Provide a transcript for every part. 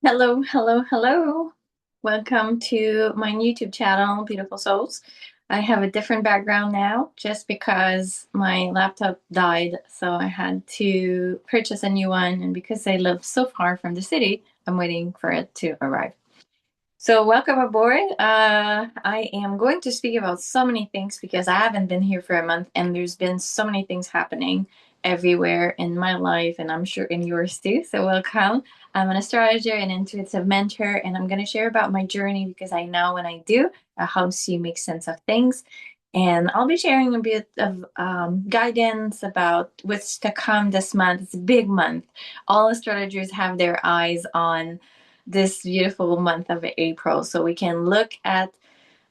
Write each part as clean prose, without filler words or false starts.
Hello, hello, hello. Welcome to my YouTube channel, Beautiful Souls. I have a different background now just because my laptop died, so I had to purchase a new one. And because I live so far from the city, I'm waiting for it to arrive. So, welcome aboard. I am going to speak about so many things because I haven't been here for a month and there's been so many things happening everywhere in my life, and I'm sure in yours too. So, welcome. I'm an astrologer and intuitive mentor, and I'm going to share about my journey because I know when I do, it helps you make sense of things. And I'll be sharing a bit of guidance about what's to come this month. It's a big month. All astrologers have their eyes on this beautiful month of April. So we can look at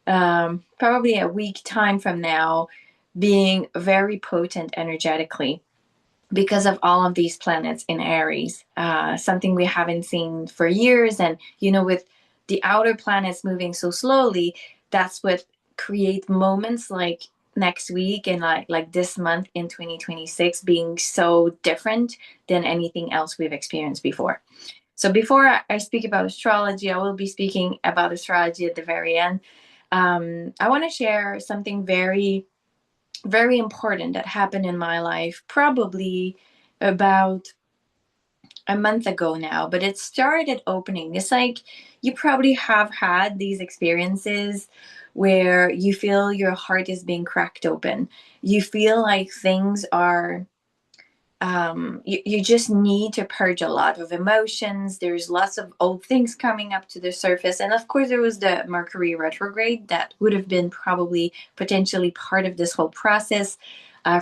probably a week time from now being very potent energetically because of all of these planets in Aries, something we haven't seen for years. And, with the outer planets moving so slowly, that's what create moments like next week and like this month in 2026 being so different than anything else we've experienced before. So before I speak about astrology, I will be speaking about astrology at the very end. I want to share something very, very important that happened in my life, probably about a month ago now, but it started opening. It's like you probably have had these experiences where you feel your heart is being cracked open. You feel like things are you just need to purge a lot of emotions. There's lots of old things coming up to the surface. And of course, there was the Mercury retrograde that would have been probably potentially part of this whole process.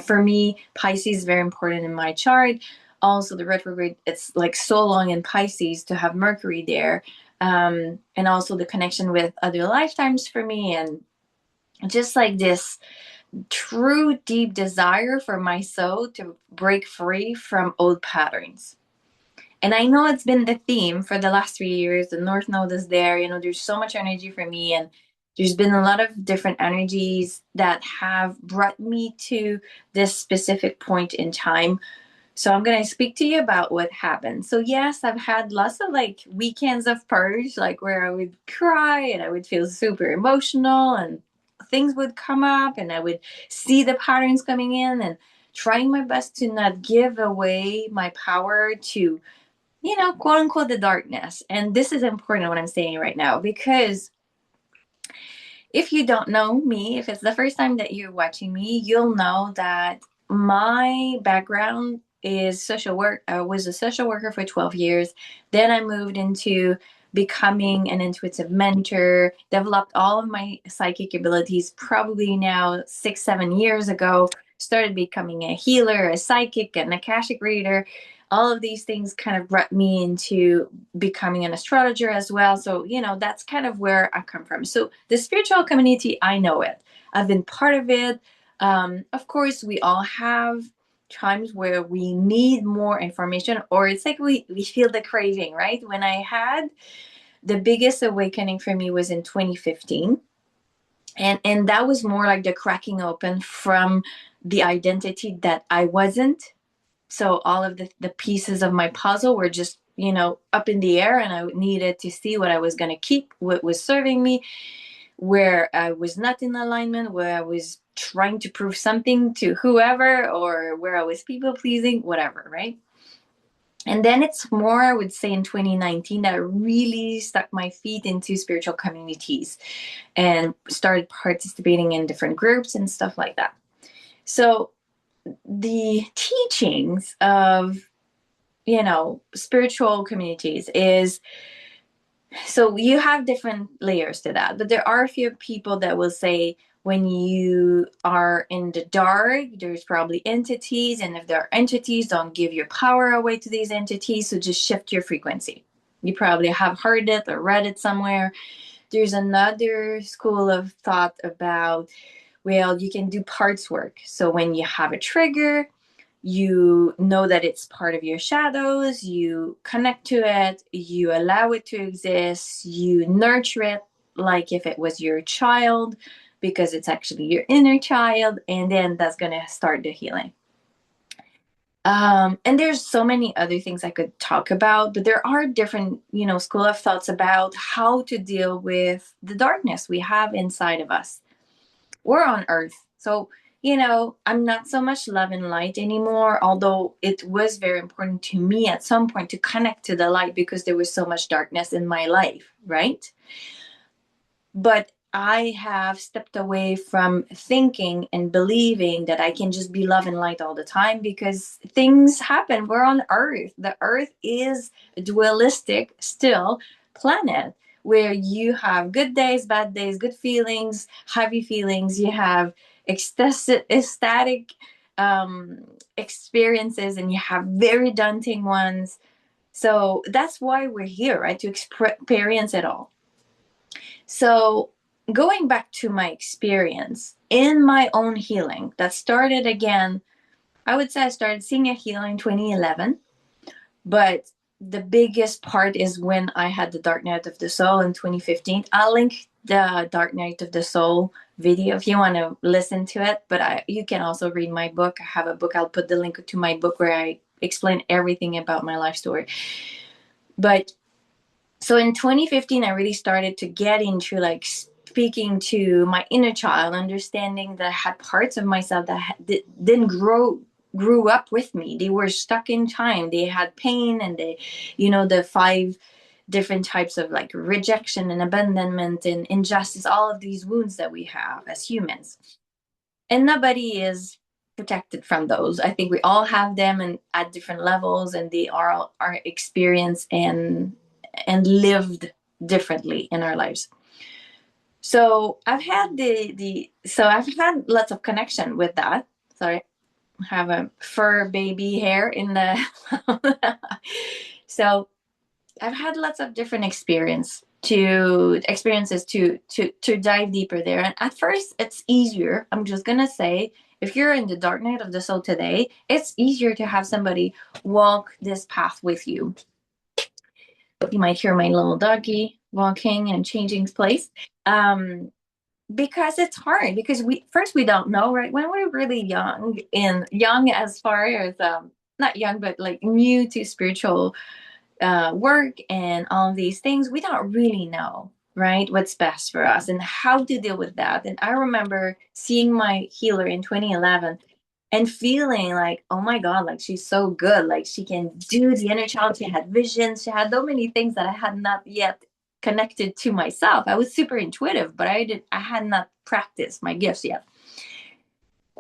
For me, Pisces is very important in my chart. Also, the retrograde, it's like so long in Pisces to have Mercury there. And also the connection with other lifetimes for me. And just like this true deep desire for my soul to break free from old patterns. And I know it's been the theme for the last 3 years. The North Node is there. There's so much energy for me, and there's been a lot of different energies that have brought me to this specific point in time. So I'm going to speak to you about what happened. So yes, I've had lots of like weekends of purge, like where I would cry and I would feel super emotional and things would come up and I would see the patterns coming in and trying my best to not give away my power to, quote unquote, the darkness. And this is important what I'm saying right now because if you don't know me, if it's the first time that you're watching me, you'll know that my background is social work. I was a social worker for 12 years. Then I moved into becoming an intuitive mentor, developed all of my psychic abilities probably now 6, 7 years ago, started becoming a healer, a psychic, an akashic reader. All of these things kind of brought me into becoming an astrologer as well. So, that's kind of where I come from. So, the spiritual community, I know it. I've been part of it. Of course, we all have times where we need more information, or it's like we feel the craving, right? When I had the biggest awakening for me was in 2015. And that was more like the cracking open from the identity that I wasn't. So all of the pieces of my puzzle were just, up in the air, and I needed to see what I was going to keep, what was serving me, where I was not in alignment, where I was trying to prove something to whoever, or where I was people pleasing, whatever, right? And then it's more, I would say, in 2019 that I really stuck my feet into spiritual communities and started participating in different groups and stuff like that. So the teachings of spiritual communities is, so you have different layers to that, but there are a few people that will say when you are in the dark, there's probably entities, and if there are entities, don't give your power away to these entities, so just shift your frequency. You probably have heard it or read it somewhere. There's another school of thought about, well, you can do parts work. So when you have a trigger, you know that it's part of your shadows, you connect to it, you allow it to exist, you nurture it like if it was your child, because it's actually your inner child, and then that's going to start the healing. And there's so many other things I could talk about, but there are different, school of thoughts about how to deal with the darkness we have inside of us. We're on Earth. So, I'm not so much love and light anymore, although it was very important to me at some point to connect to the light because there was so much darkness in my life, right? But I have stepped away from thinking and believing that I can just be love and light all the time because things happen. We're on Earth. The Earth is a dualistic, still planet where you have good days, bad days, good feelings, heavy feelings. You have ecstatic um, experiences, and you have very daunting ones. So that's why we're here, right? To experience it all. So, going back to my experience in my own healing, that started again, I would say I started seeing a healing in 2011, but the biggest part is when I had the Dark Night of the Soul in 2015. I'll link the Dark Night of the Soul video if you want to listen to it, but you can also read my book. I have a book. I'll put the link to my book where I explain everything about my life story. But so in 2015 I really started to get into like speaking to my inner child, understanding that I had parts of myself that didn't grew up with me. They were stuck in time. They had pain, and the five different types of like rejection and abandonment and injustice, all of these wounds that we have as humans, and nobody is protected from those. I think we all have them and at different levels, and they are our experience and lived differently in our lives. So I've had lots of connection with that. Sorry, I have a fur baby hair in the so I've had lots of different experiences to dive deeper there. And at first it's easier. I'm just gonna say, if you're in the dark night of the soul today, it's easier to have somebody walk this path with you. You might hear my little doggy walking and changing place. Um, because it's hard because we don't know, right? When we're really young, and young as far as not young, but like new to spiritual work and all of these things, we don't really know, right, what's best for us and how to deal with that. And I remember seeing my healer in 2011 and feeling like, oh my God, like she's so good. Like she can do the inner child. She had visions. She had so many things that I had not yet connected to myself. I was super intuitive, but I had not practiced my gifts yet.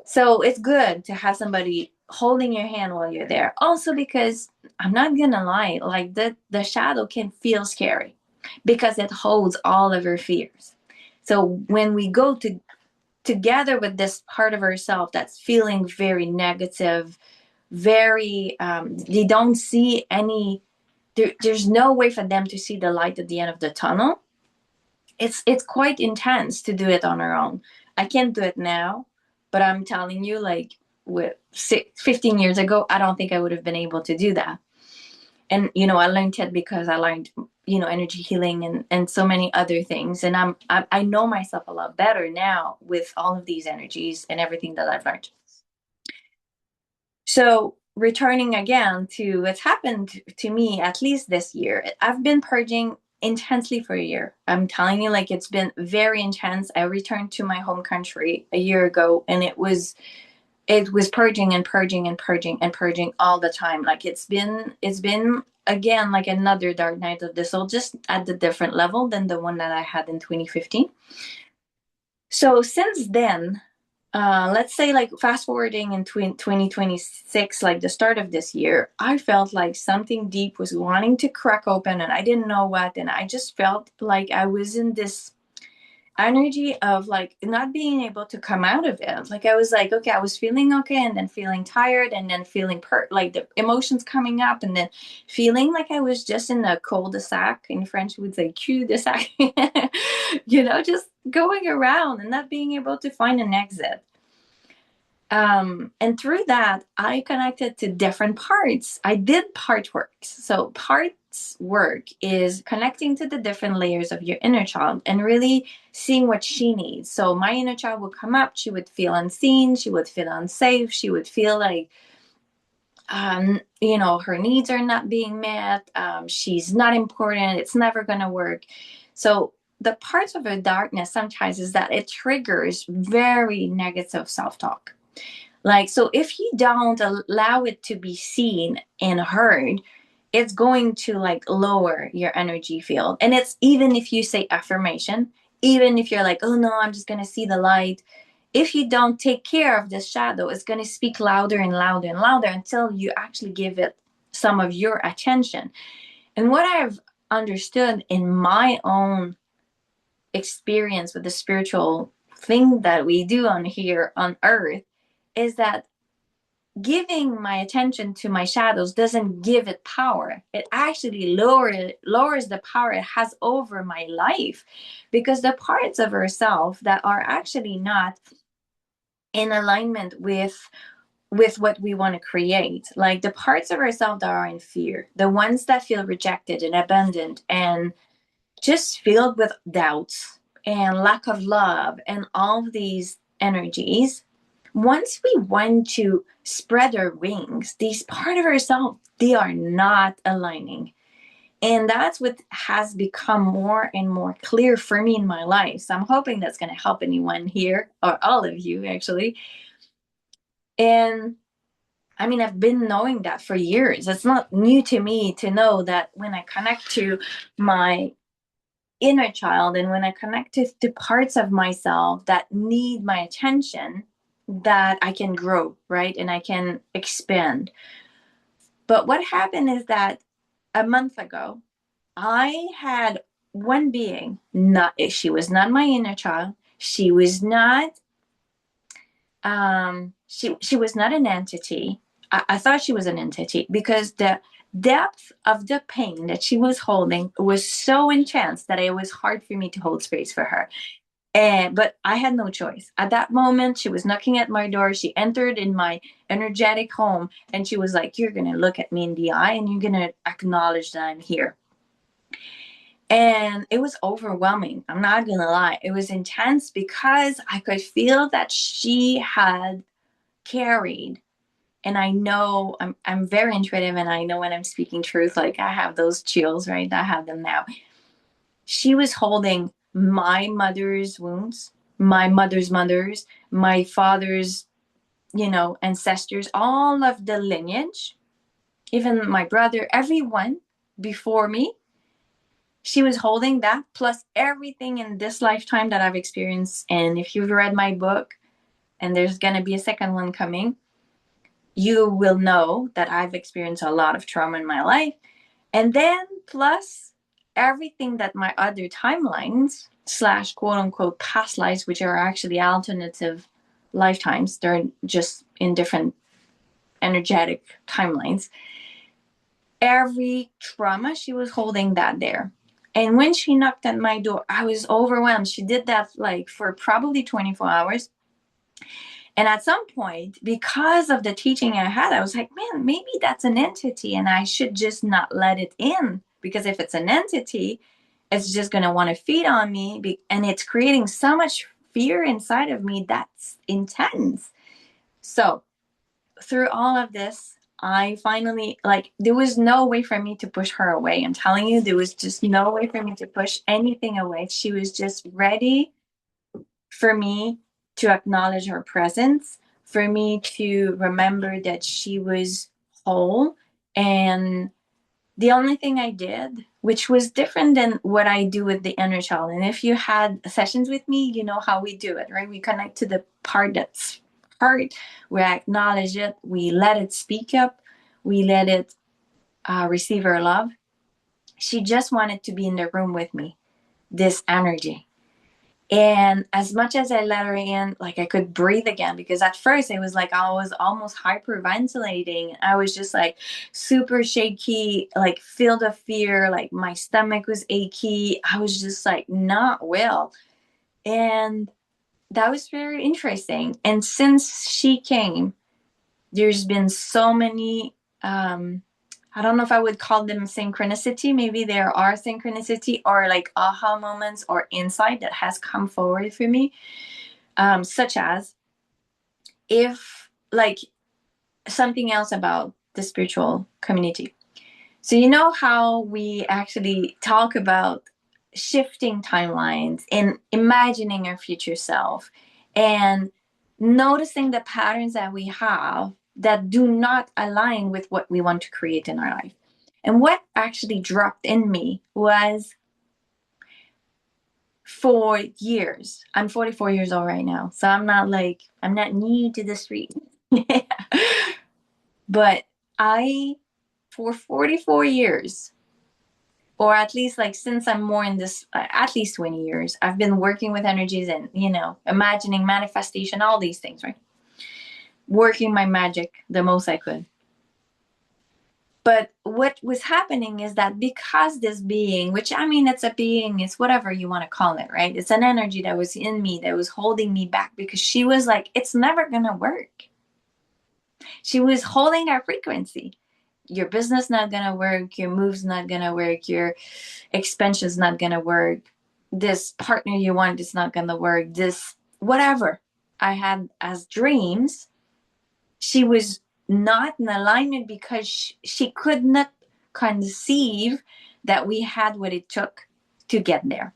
So it's good to have somebody holding your hand while you're there. Also, because I'm not gonna lie, like the shadow can feel scary because it holds all of our fears. So when we go together with this part of ourselves that's feeling very negative, very they don't see there's no way for them to see the light at the end of the tunnel. It's quite intense to do it on our own. I can't do it now, but I'm telling you, like, 15 years ago, I don't think I would have been able to do that. And I learned it because I learned energy healing and so many other things, and I know myself a lot better now with all of these energies and everything that I've learned. So returning again to what's happened to me, at least this year, I've been purging intensely for a year. I'm telling you, like, it's been very intense. I returned to my home country a year ago, and it was purging and purging and purging and purging all the time. Like it's been again like another dark night of the soul, just at the different level than the one that I had in 2015. So since then, let's say, like, fast forwarding in 2026, like the start of this year, I felt like something deep was wanting to crack open, and I didn't know what. And I just felt like I was in this energy of like not being able to come out of it. Like I was like, okay, I was feeling okay, and then feeling tired, and then feeling like the emotions coming up, and then feeling like I was just in a cul-de-sac. In French, we would say cul-de-sac, just going around and not being able to find an exit. And through that, I connected to different parts. I did part works. So parts work is connecting to the different layers of your inner child and really seeing what she needs. So my inner child would come up. She would feel unseen. She would feel unsafe. She would feel like her needs are not being met. She's not important. It's never going to work. So the parts of her darkness sometimes is that it triggers very negative self-talk. Like, so if you don't allow it to be seen and heard, it's going to like lower your energy field. And it's even if you say affirmation, even if you're like, oh no, I'm just going to see the light. If you don't take care of this shadow, it's going to speak louder and louder and louder until you actually give it some of your attention. And what I've understood in my own experience with the spiritual thing that we do on here on earth is that giving my attention to my shadows doesn't give it power. It actually lowers the power it has over my life, because the parts of herself that are actually not in alignment with what we want to create, like the parts of ourselves that are in fear, the ones that feel rejected and abandoned and just filled with doubts and lack of love and all of these energies, once we want to spread our wings, these part of ourselves, they are not aligning. And that's what has become more and more clear for me in my life. So I'm hoping that's going to help anyone here, or all of you actually. And I mean, I've been knowing that for years. It's not new to me to know that when I connect to my inner child and when I connect to the parts of myself that need my attention, that I can grow, right? And I can expand. But what happened is that a month ago, I had one being, not she was not my inner child. She was not she was not an entity. I thought she was an entity because the depth of the pain that she was holding was so intense that it was hard for me to hold space for her. But I had no choice. At that moment, she was knocking at my door. She entered in my energetic home and she was like, you're going to look at me in the eye and you're going to acknowledge that I'm here. And it was overwhelming. I'm not going to lie. It was intense because I could feel that she had carried, and I know I'm very intuitive and I know when I'm speaking truth, like I have those chills, right? I have them now. She was holding my mother's wounds, my mother's mothers, my father's, ancestors, all of the lineage, even my brother, everyone before me. She was holding that plus everything in this lifetime that I've experienced. And if you've read my book, and there's going to be a second one coming, you will know that I've experienced a lot of trauma in my life. And then plus everything that my other timelines slash quote unquote past lives, which are actually alternative lifetimes, they're just in different energetic timelines. Every trauma, she was holding that there. And when she knocked at my door, I was overwhelmed. She did that like for probably 24 hours. And at some point, because of the teaching I had, I was like, man, maybe that's an entity and I should just not let it in. Because if it's an entity, it's just going to want to feed on me. And it's creating so much fear inside of me that's intense. So through all of this, I finally, like, there was no way for me to push her away. I'm telling you, there was just no way for me to push anything away. She was just ready for me to acknowledge her presence, for me to remember that she was whole. And the only thing I did, which was different than what I do with the inner child, and if you had sessions with me, you know how we do it, right? We connect to the part that's hurt, we acknowledge it, we let it speak up, we let it receive her love. She just wanted to be in the room with me, this energy. And as much as I let her in, like I could breathe again, because at first it was like I was almost hyperventilating. I was just like super shaky, like filled of fear, like my stomach was achy. I was just like not well. And that was very interesting. And since she came, there's been so many I don't know if I would call them synchronicity. Maybe there are synchronicity or like aha moments or insight that has come forward for me. Such as if like something else about the spiritual community. So you know how we actually talk about shifting timelines and imagining our future self and noticing the patterns that we have that do not align with what we want to create in our life. And what actually dropped in me was, for years, I'm 44 years old right now, so I'm not new to the street. But I, for 44 years, or at least like since I'm more in this, at least 20 years, I've been working with energies and, imagining, manifestation, all these things, right? Working my magic the most I could. But what was happening is that because this being, which I mean, it's a being, it's whatever you want to call it, right? It's an energy that was in me that was holding me back because she was like, it's never going to work. She was holding that frequency. Your business not going to work. Your move's not going to work. Your expansion's not going to work. This partner you want is not going to work. This, whatever I had as dreams, she was not in alignment because she could not conceive that we had what it took to get there.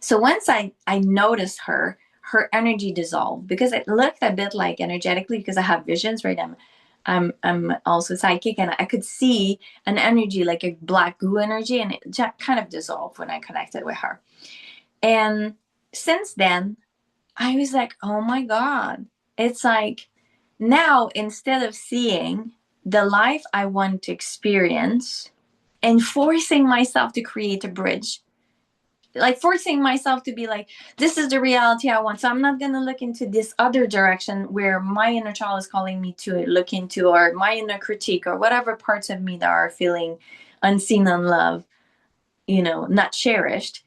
So once I noticed her energy dissolved, because it looked a bit like, energetically, because I have visions, right? I'm also psychic, and I could see an energy like a black goo energy, and it just kind of dissolved when I connected with her. And since then, I was like, oh my God, it's like, now instead of seeing the life I want to experience and forcing myself to create a bridge, like forcing myself to be like, this is the reality I want. So I'm not going to look into this other direction where my inner child is calling me to look into, or my inner critique, or whatever parts of me that are feeling unseen, unloved, not cherished.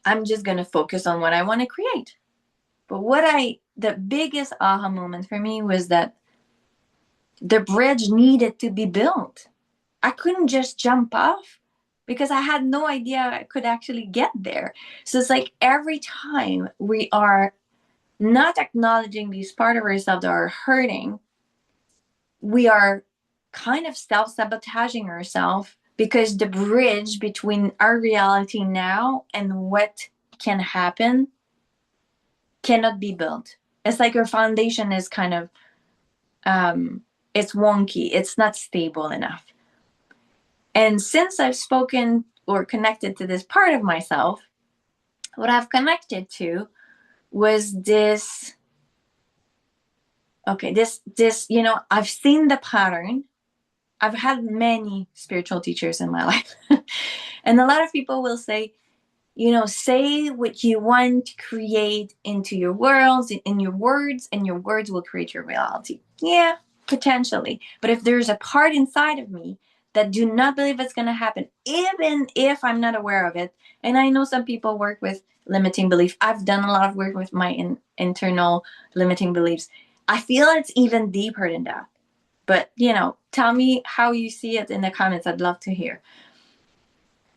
I'm just going to focus on what I want to create. But the biggest aha moment for me was that the bridge needed to be built. I couldn't just jump off because I had no idea I could actually get there. So it's like every time we are not acknowledging these part of ourselves that are hurting, we are kind of self-sabotaging ourselves, because the bridge between our reality now and what can happen cannot be built. It's like our foundation is kind of, it's wonky. It's not stable enough. And since I've spoken or connected to this part of myself, what I've connected to was this, I've seen the pattern. I've had many spiritual teachers in my life. And a lot of people will say, say what you want to create into your worlds, in your words, and your words will create your reality. Yeah, potentially. But if there's a part inside of me that do not believe it's going to happen, even if I'm not aware of it, and I know some people work with limiting belief. I've done a lot of work with my internal limiting beliefs. I feel it's even deeper than that. But, tell me how you see it in the comments. I'd love to hear.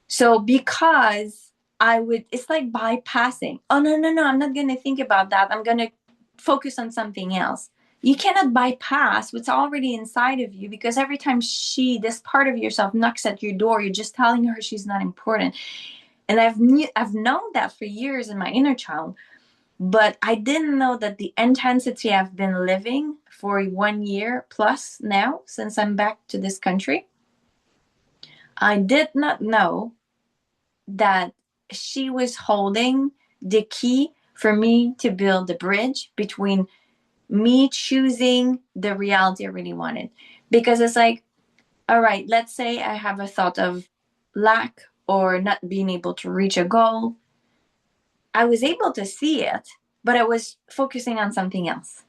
So because it's like bypassing. Oh, no, I'm not going to think about that. I'm going to focus on something else. You cannot bypass what's already inside of you, because every time this part of yourself knocks at your door, you're just telling her she's not important. And I've known that for years in my inner child, but I didn't know that the intensity I've been living for 1 year plus now, since I'm back to this country, I did not know that she was holding the key for me to build the bridge between me choosing the reality I really wanted. Because it's like, all right, let's say I have a thought of lack or not being able to reach a goal. I was able to see it, but I was focusing on something else.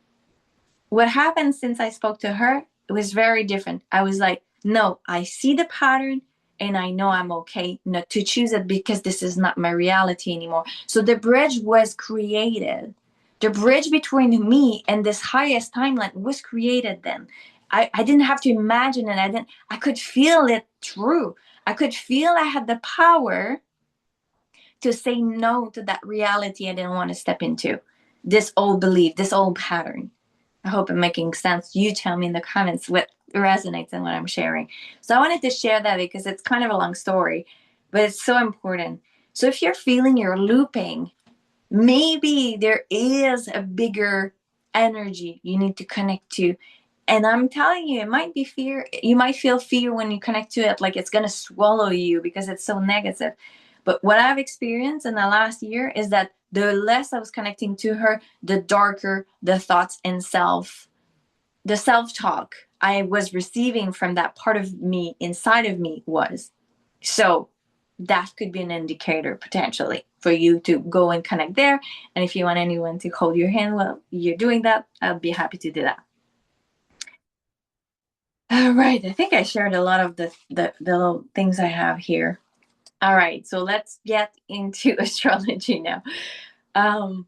What happened since I spoke to her, it was very different. I was like, no, I see the pattern and I know I'm okay not to choose it because this is not my reality anymore. So the bridge was created. The bridge between me and this highest timeline was created then. I didn't have to imagine it. I could feel it true. I could feel I had the power to say no to that reality I didn't want to step into. This old belief, this old pattern. I hope I'm making sense. You tell me in the comments what resonates and what I'm sharing. So I wanted to share that because it's kind of a long story, but it's so important. So if you're feeling you're looping, maybe there is a bigger energy you need to connect to. And I'm telling you, it might be fear. You might feel fear when you connect to it, like it's going to swallow you because it's so negative. But what I've experienced in the last year is that the less I was connecting to her, the darker the thoughts and the self talk I was receiving from that part of me inside of me was. So that could be an indicator potentially for you to go and connect there. And if you want anyone to hold your hand while you're doing that, I'll be happy to do that. All right. I think I shared a lot of the little things I have here. All right. So let's get into astrology now. Um,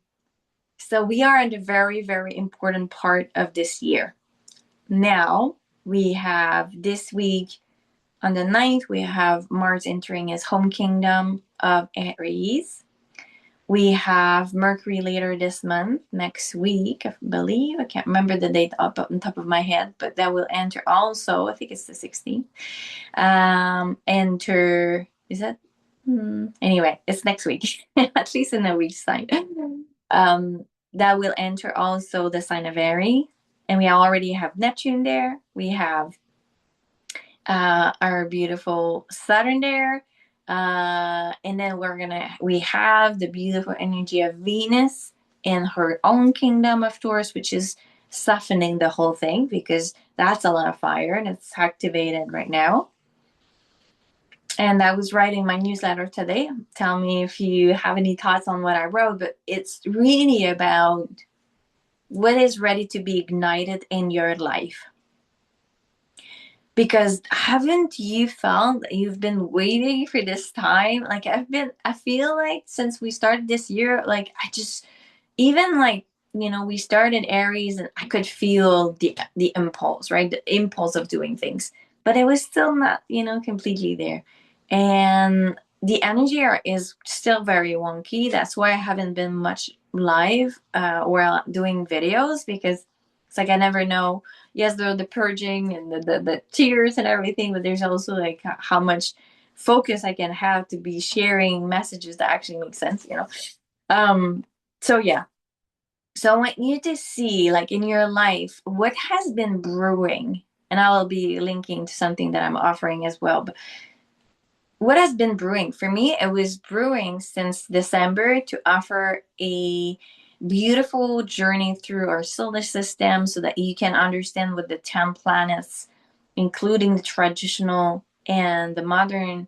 so we are in a very, very important part of this year. Now we have this week on the 9th, we have Mars entering his home kingdom of Aries. We have Mercury later this month, next week, I believe. I can't remember the date up on top of my head, but that will enter also. I think it's the 16th. Enter, is that? Anyway, it's next week, at least in a week's time. That will enter also the sign of Aries. And we already have Neptune there. We have our beautiful Saturn there. And then we have the beautiful energy of Venus in her own kingdom of Taurus, which is softening the whole thing because that's a lot of fire and it's activated right now. And I was writing my newsletter today. Tell me if you have any thoughts on what I wrote, but it's really about what is ready to be ignited in your life. Because haven't you felt that you've been waiting for this time? Like I feel like since we started this year, like I just, even like, we started Aries and I could feel the impulse, right? The impulse of doing things, but it was still not, completely there. And the energy is still very wonky. That's why I haven't been much live or doing videos because it's like I never know. Yes, there are the purging and the tears and everything, but there's also like how much focus I can have to be sharing messages that actually make sense. Um, so yeah. So I want you to see, like in your life, what has been brewing, and I will be linking to something that I'm offering as well. But what has been brewing for me, it was brewing since December to offer a beautiful journey through our solar system so that you can understand what the 10 planets, including the traditional and the modern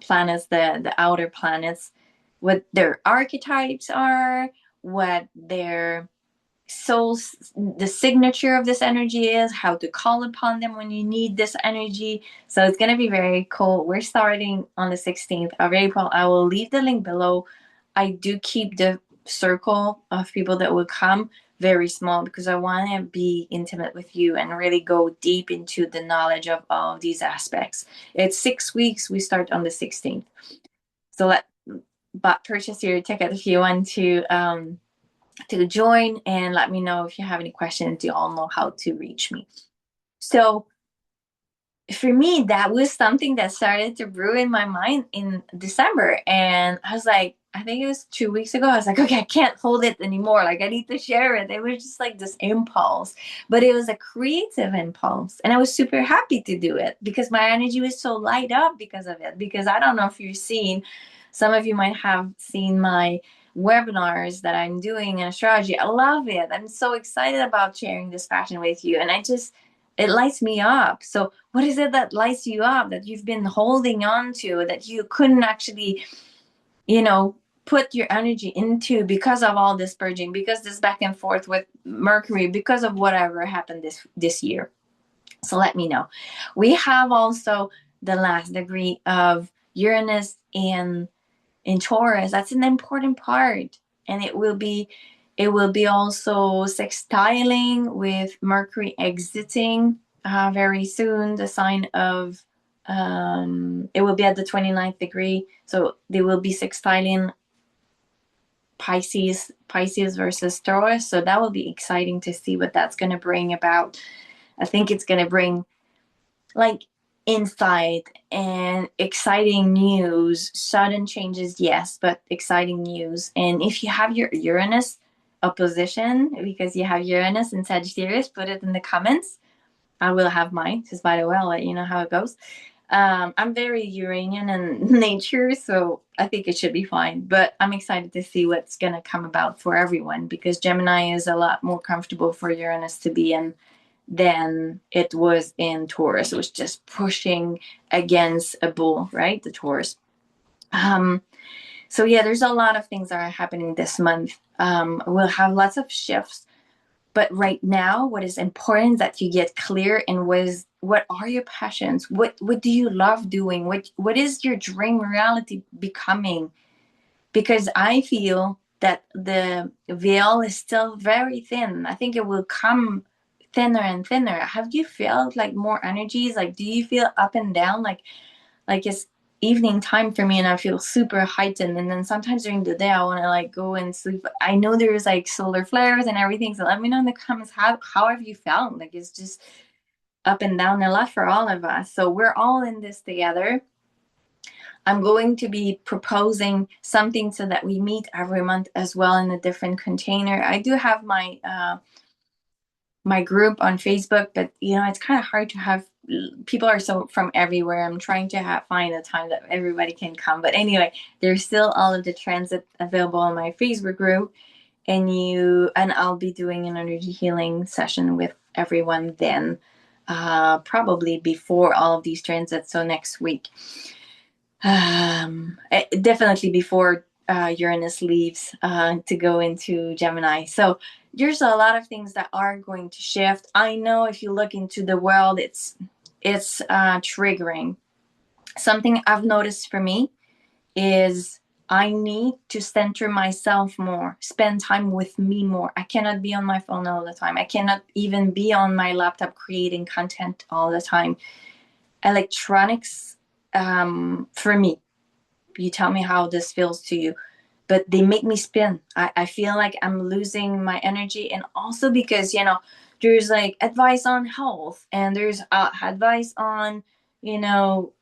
planets, the outer planets, what their archetypes are, what their souls, the signature of this energy is, how to call upon them when you need this energy. So it's going to be very cool. We're starting on the 16th of April. I will leave the link below. I do keep the circle of people that will come very small because I want to be intimate with you and really go deep into the knowledge of all of these aspects. It's 6 weeks. We start on the 16th. So but purchase your ticket if you want to join, and let me know if you have any questions. You all know how to reach me. So for me, that was something that started to brew in my mind in December. And I was like, I think it was 2 weeks ago. I was like, okay, I can't hold it anymore. Like, I need to share it. It was just like this impulse, but it was a creative impulse. And I was super happy to do it because my energy was so light up because of it. Because I don't know if you've seen, some of you might have seen my webinars that I'm doing in astrology. I love it. I'm so excited about sharing this passion with you. And it lights me up. So what is it that lights you up that you've been holding on to that you couldn't actually, put your energy into because of all this purging, because this back and forth with Mercury, because of whatever happened this year? So let me know. We have also the last degree of Uranus in Taurus. That's an important part, and it will be also sextiling with Mercury exiting very soon. The sign of it will be at the 29th degree, so they will be sextiling Pisces versus Taurus. So that will be exciting to see what that's going to bring about. I think it's going to bring like insight and exciting news, sudden changes, yes, but exciting news. And if you have your Uranus opposition, because you have Uranus in Sagittarius, put it in the comments. I will have mine, because by the way, I'll let you know how it goes. I'm very Uranian in nature, so I think it should be fine. But I'm excited to see what's going to come about for everyone, because Gemini is a lot more comfortable for Uranus to be in than it was in Taurus. It was just pushing against a bull, right? The Taurus. Um, so yeah, there's a lot of things that are happening this month. We'll have lots of shifts, but right now, what is important is that you get clear in what are your passions? What do you love doing? What is your dream reality becoming? Because I feel that the veil is still very thin. I think it will come thinner and thinner. Have you felt like more energies? Like, do you feel up and down? Like it's evening time for me and I feel super heightened. And then sometimes during the day, I want to like go and sleep. I know there's like solar flares and everything. So let me know in the comments, how have you felt? Like it's just up and down a lot for all of us. So we're all in this together. I'm going to be proposing something so that we meet every month as well in a different container. I do have my group on Facebook, but it's kind of hard to have people are so from everywhere. I'm trying to find a time that everybody can come. But anyway, there's still all of the transit available on my Facebook group, and I'll be doing an energy healing session with everyone then, probably before all of these transits. So next week. Definitely before Uranus leaves to go into Gemini. So there's a lot of things that are going to shift. I know if you look into the world, it's triggering. Something I've noticed for me is I need to center myself more, spend time with me more. I cannot be on my phone all the time. I cannot even be on my laptop creating content all the time. Electronics, for me, you tell me how this feels to you, but they make me spin. I feel like I'm losing my energy. And also because there's like advice on health, and there's advice on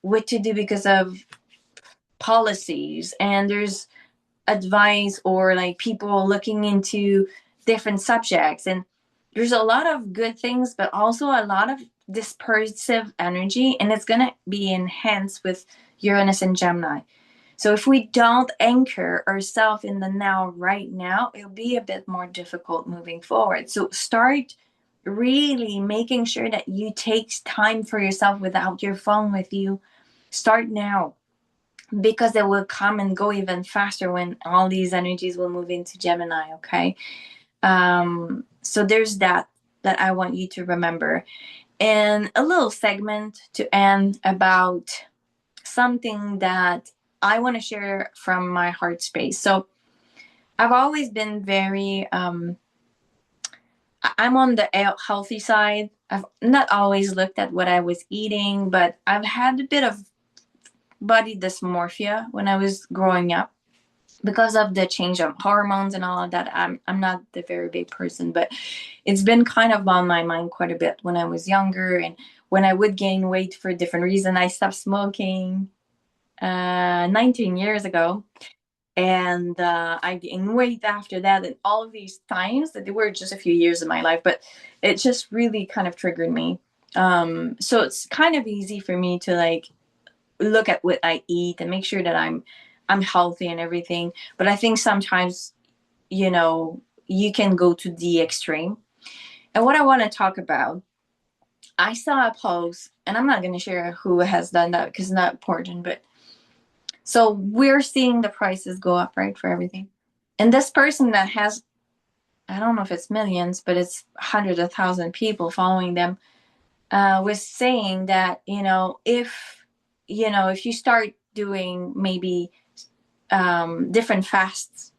what to do because of policies, and there's advice or like people looking into different subjects, and there's a lot of good things but also a lot of dispersive energy, and it's going to be enhanced with Uranus and Gemini. So if we don't anchor ourselves in the now right now, it'll be a bit more difficult moving forward. So start really making sure that you take time for yourself without your phone with you. Start now, because it will come and go even faster when all these energies will move into Gemini. Okay. So there's that I want you to remember. And a little segment to end about something that I want to share from my heart space. So I've always been very, I'm on the healthy side. I've not always looked at what I was eating, but I've had a bit of body dysmorphia when I was growing up because of the change of hormones and all of that. I'm not the very big person, but it's been kind of on my mind quite a bit when I was younger, and when I would gain weight for a different reason. I stopped smoking 19 years ago, and I gained weight after that, and all of these times that they were just a few years of my life, but it just really kind of triggered me. So it's kind of easy for me to like look at what I eat and make sure that I'm healthy and everything. But I think sometimes, you can go to the extreme. And what I want to talk about, I saw a post, and I'm not going to share who has done that because it's not important, but so we're seeing the prices go up, right, for everything. And this person that has, I don't know if it's millions, but it's hundreds of thousand people following them, was saying that, if you start doing maybe different fasts,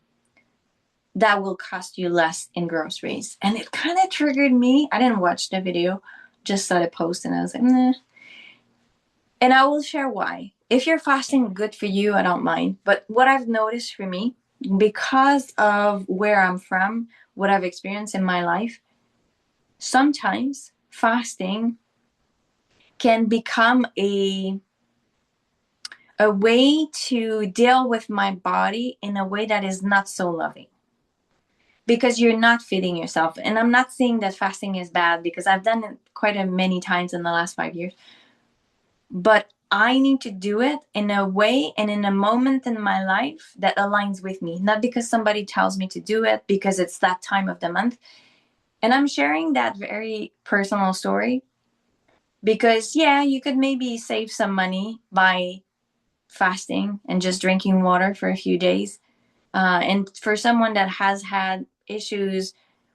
that will cost you less in groceries. And it kind of triggered me. I didn't watch the video, just saw the post, and I was like, nah. And I will share why. If you're fasting, good for you, I don't mind. But what I've noticed for me because of where I'm from, what I've experienced in my life, sometimes fasting can become a way to deal with my body in a way that is not so loving, because you're not feeding yourself. And I'm not saying that fasting is bad, because I've done it quite a many times in the last 5 years, but I need to do it in a way and in a moment in my life that aligns with me, not because somebody tells me to do it because it's that time of the month. And I'm sharing that very personal story because, yeah, you could maybe save some money by fasting and just drinking water for a few days. And for someone that has had issues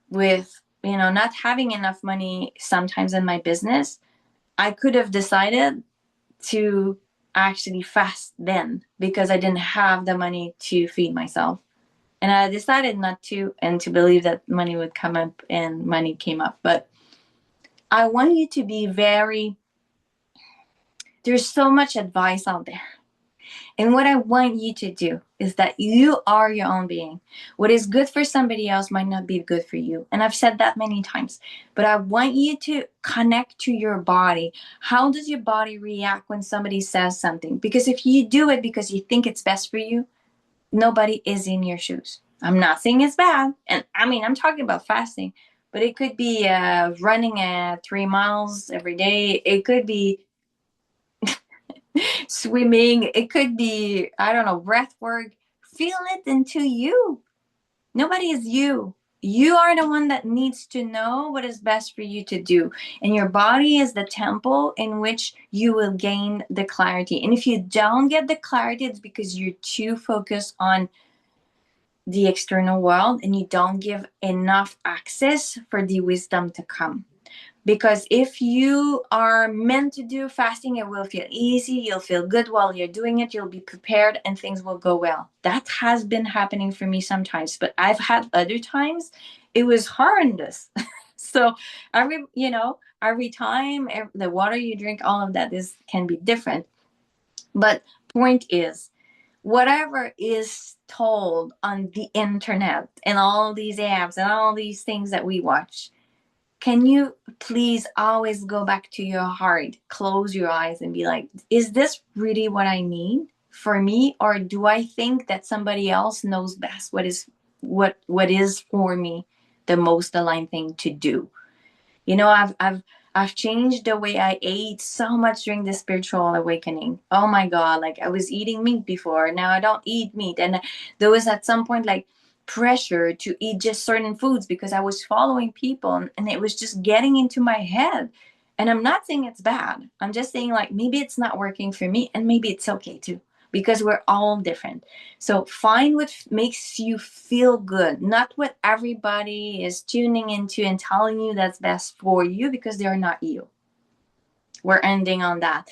with, not having enough money sometimes in my business, I could have decided to actually fast then because I didn't have the money to feed myself. And I decided not to, and to believe that money would come up, and money came up. But I want you to be there's so much advice out there. And what I want you to do is that you are your own being. What is good for somebody else might not be good for you. And I've said that many times. But I want you to connect to your body. How does your body react when somebody says something? Because if you do it because you think it's best for you, nobody is in your shoes. I'm not saying it's bad. And I mean, I'm talking about fasting. But it could be running at 3 miles every day. It could be swimming. It could be, I don't know, breath work. Feel it into you. Nobody is you. You are the one that needs to know what is best for you to do. And your body is the temple in which you will gain the clarity. And if you don't get the clarity, it's because you're too focused on the external world and you don't give enough access for the wisdom to come. Because if you are meant to do fasting, it will feel easy. You'll feel good while you're doing it. You'll be prepared and things will go well. That has been happening for me sometimes, but I've had other times it was horrendous. So every time, the water you drink, all of that can be different. But point is, whatever is told on the internet and all these apps and all these things that we watch, can you please always go back to your heart, close your eyes and be like, is this really what I need for me? Or do I think that somebody else knows best what is for me the most aligned thing to do? I've changed the way I ate so much during the spiritual awakening. Oh my God, like I was eating meat before. Now I don't eat meat. And there was at some point like pressure to eat just certain foods because I was following people, and it was just getting into my head. And I'm not saying it's bad. I'm just saying like maybe it's not working for me, and maybe it's okay too, because we're all different. So find what makes you feel good, not what everybody is tuning into and telling you that's best for you, because they're not you. We're ending on that.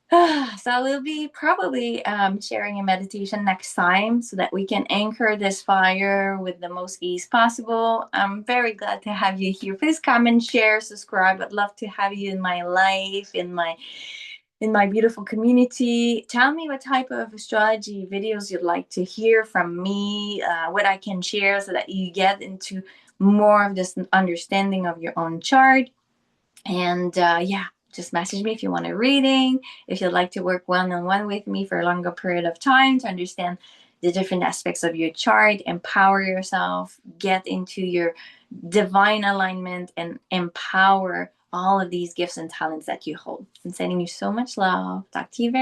So we'll be probably sharing a meditation next time so that we can anchor this fire with the most ease possible. I'm very glad to have you here. Please comment, share, subscribe. I'd love to have you in my life, in my beautiful community. Tell me what type of astrology videos you'd like to hear from me, what I can share so that you get into more of this understanding of your own chart. And yeah, just message me if you want a reading, if you'd like to work one-on-one with me for a longer period of time to understand the different aspects of your chart, empower yourself, get into your divine alignment, and empower all of these gifts and talents that you hold. I'm sending you so much love. Talk to you very